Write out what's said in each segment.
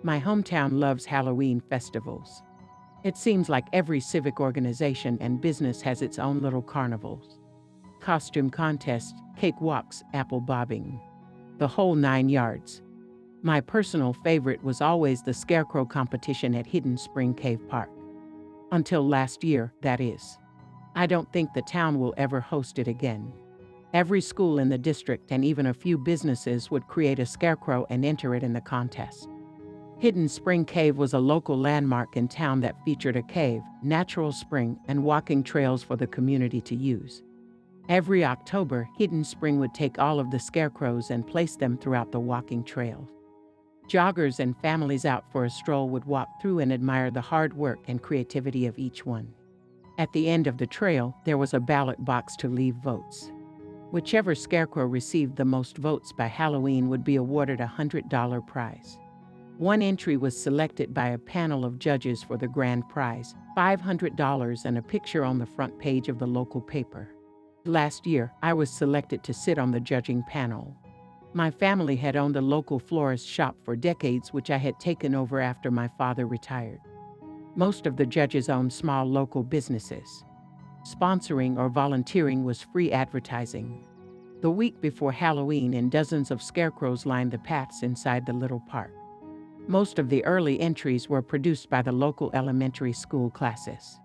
My hometown loves Halloween festivals. It seems like every civic organization and business has its own little carnivals. Costume contests, cakewalks, apple bobbing. The whole 9 yards. My personal favorite was always the scarecrow competition at Hidden Spring Cave Park. Until last year, that is. I don't think the town will ever host it again. Every school in the district and even a few businesses would create a scarecrow and enter it in the contest. Hidden Spring Cave was a local landmark in town that featured a cave, natural spring, and walking trails for the community to use. Every October, Hidden Spring would take all of the scarecrows and place them throughout the walking trail. Joggers and families out for a stroll would walk through and admire the hard work and creativity of each one. At the end of the trail, there was a ballot box to leave votes. Whichever scarecrow received the most votes by Halloween would be awarded a $100 prize. One entry was selected by a panel of judges for the grand prize, $500 and a picture on the front page of the local paper. Last year, I was selected to sit on the judging panel. My family had owned a local florist shop for decades, which I had taken over after my father retired. Most of the judges owned small local businesses. Sponsoring or volunteering was free advertising. The week before Halloween, and dozens of scarecrows lined the paths inside the little park. Most of the early entries were produced by the local elementary school classes.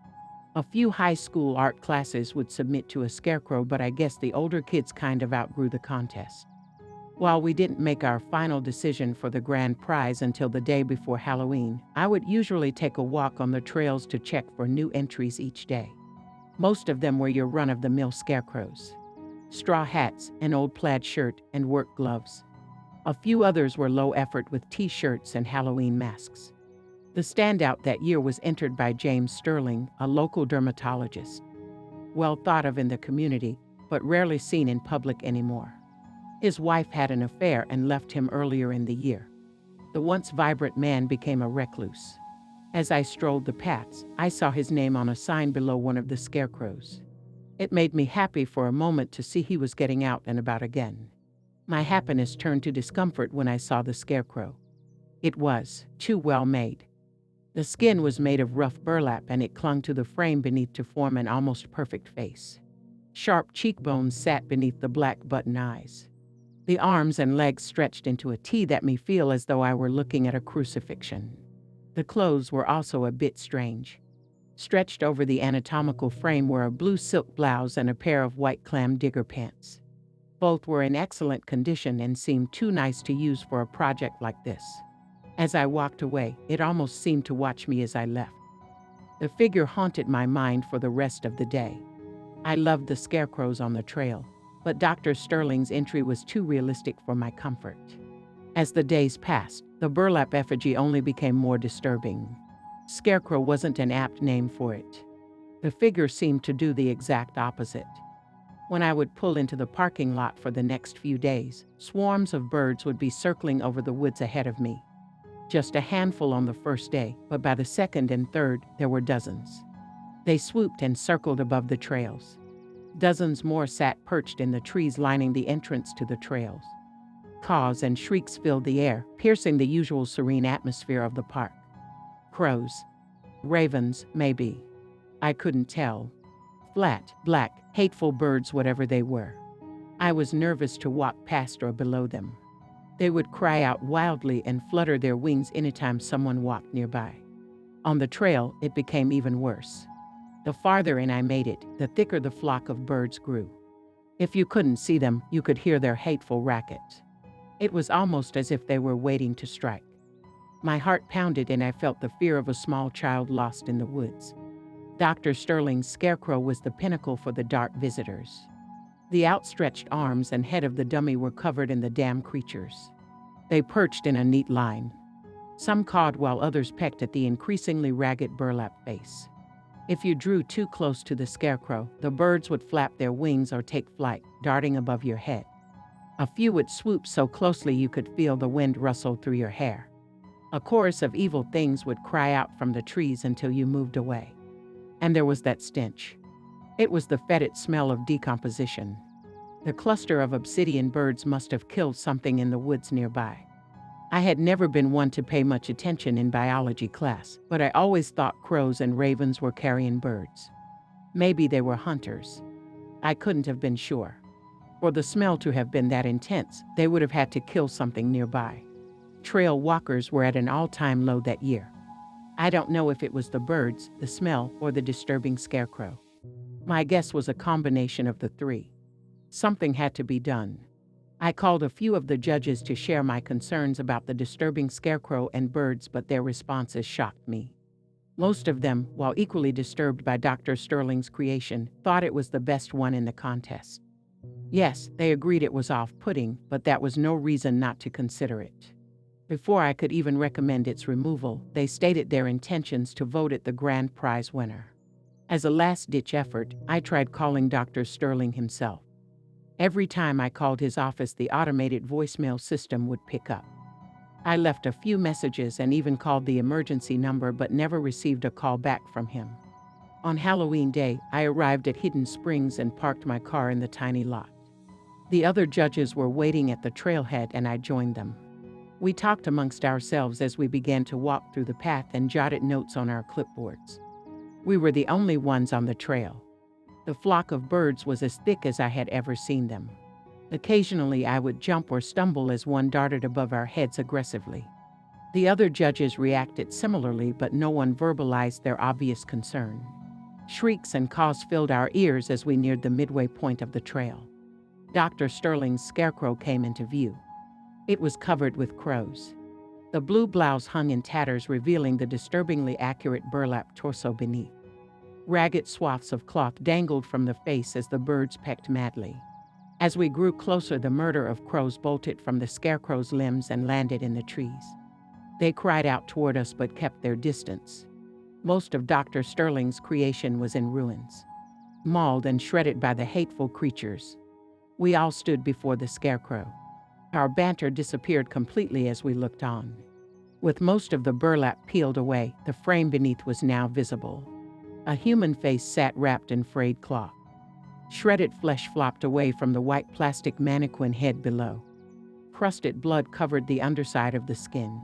A few high school art classes would submit to a scarecrow, but I guess the older kids kind of outgrew the contest. While we didn't make our final decision for the grand prize until the day before Halloween, I would usually take a walk on the trails to check for new entries each day. Most of them were your run-of-the-mill scarecrows. Straw hats, an old plaid shirt, and work gloves. A few others were low effort with t-shirts and Halloween masks. The standout that year was entered by James Sterling, a local dermatologist. Well thought of in the community, but rarely seen in public anymore. His wife had an affair and left him earlier in the year. The once vibrant man became a recluse. As I strolled the paths, I saw his name on a sign below one of the scarecrows. It made me happy for a moment to see he was getting out and about again. My happiness turned to discomfort when I saw the scarecrow. It was too well made. The skin was made of rough burlap and it clung to the frame beneath to form an almost perfect face. Sharp cheekbones sat beneath the black button eyes. The arms and legs stretched into a T that made me feel as though I were looking at a crucifixion. The clothes were also a bit strange. Stretched over the anatomical frame were a blue silk blouse and a pair of white clam digger pants. Both were in excellent condition and seemed too nice to use for a project like this. As I walked away, it almost seemed to watch me as I left. The figure haunted my mind for the rest of the day. I loved the scarecrows on the trail, but Dr. Sterling's entry was too realistic for my comfort. As the days passed, the burlap effigy only became more disturbing. Scarecrow wasn't an apt name for it. The figure seemed to do the exact opposite. When I would pull into the parking lot for the next few days, swarms of birds would be circling over the woods ahead of me. Just a handful on the first day, but by the second and third, there were dozens. They swooped and circled above the trails. Dozens more sat perched in the trees lining the entrance to the trails. Caws and shrieks filled the air, piercing the usual serene atmosphere of the park. Crows. Ravens, maybe. I couldn't tell. Flat, black, hateful birds, whatever they were. I was nervous to walk past or below them. They would cry out wildly and flutter their wings anytime someone walked nearby. On the trail, it became even worse. The farther in I made it, the thicker the flock of birds grew. If you couldn't see them, you could hear their hateful racket. It was almost as if they were waiting to strike. My heart pounded and I felt the fear of a small child lost in the woods. Dr. Sterling's scarecrow was the pinnacle for the dark visitors. The outstretched arms and head of the dummy were covered in the damn creatures. They perched in a neat line. Some cawed while others pecked at the increasingly ragged burlap face. If you drew too close to the scarecrow, the birds would flap their wings or take flight, darting above your head. A few would swoop so closely you could feel the wind rustle through your hair. A chorus of evil things would cry out from the trees until you moved away. And there was that stench. It was the fetid smell of decomposition. The cluster of obsidian birds must have killed something in the woods nearby. I had never been one to pay much attention in biology class, but I always thought crows and ravens were carrion birds. Maybe they were hunters. I couldn't have been sure. For the smell to have been that intense, they would have had to kill something nearby. Trail walkers were at an all-time low that year. I don't know if it was the birds, the smell, or the disturbing scarecrow. My guess was a combination of the three. Something had to be done. I called a few of the judges to share my concerns about the disturbing scarecrow and birds, but their responses shocked me. Most of them, while equally disturbed by Dr. Sterling's creation, thought it was the best one in the contest. Yes, they agreed it was off-putting, but that was no reason not to consider it. Before I could even recommend its removal, they stated their intentions to vote it the grand prize winner. As a last-ditch effort, I tried calling Dr. Sterling himself. Every time I called his office, the automated voicemail system would pick up. I left a few messages and even called the emergency number, but never received a call back from him. On Halloween Day, I arrived at Hidden Springs and parked my car in the tiny lot. The other judges were waiting at the trailhead and I joined them. We talked amongst ourselves as we began to walk through the path and jotted notes on our clipboards. We were the only ones on the trail. The flock of birds was as thick as I had ever seen them. Occasionally I would jump or stumble as one darted above our heads aggressively. The other judges reacted similarly, but no one verbalized their obvious concern. Shrieks and caws filled our ears as we neared the midway point of the trail. Dr. Sterling's scarecrow came into view. It was covered with crows. The blue blouse hung in tatters, revealing the disturbingly accurate burlap torso beneath. Ragged swaths of cloth dangled from the face as the birds pecked madly. As we grew closer, the murder of crows bolted from the scarecrow's limbs and landed in the trees. They cried out toward us but kept their distance. Most of Dr. Sterling's creation was in ruins, mauled and shredded by the hateful creatures. We all stood before the scarecrow. Our banter disappeared completely as we looked on. With most of the burlap peeled away, the frame beneath was now visible. A human face sat wrapped in frayed cloth. Shredded flesh flopped away from the white plastic mannequin head below. Crusted blood covered the underside of the skin.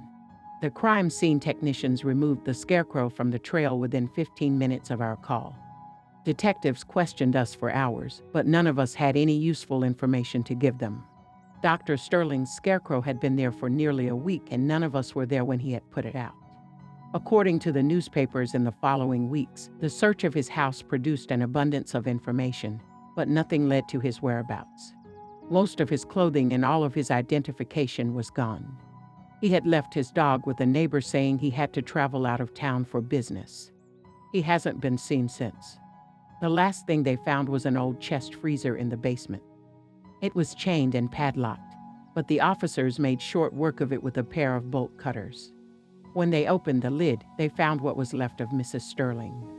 The crime scene technicians removed the scarecrow from the trail within 15 minutes of our call. Detectives questioned us for hours, but none of us had any useful information to give them. Dr. Sterling's scarecrow had been there for nearly a week, and none of us were there when he had put it out. According to the newspapers in the following weeks, the search of his house produced an abundance of information, but nothing led to his whereabouts. Most of his clothing and all of his identification was gone. He had left his dog with a neighbor, saying he had to travel out of town for business. He hasn't been seen since. The last thing they found was an old chest freezer in the basement. It was chained and padlocked, but the officers made short work of it with a pair of bolt cutters. When they opened the lid, they found what was left of Mrs. Sterling.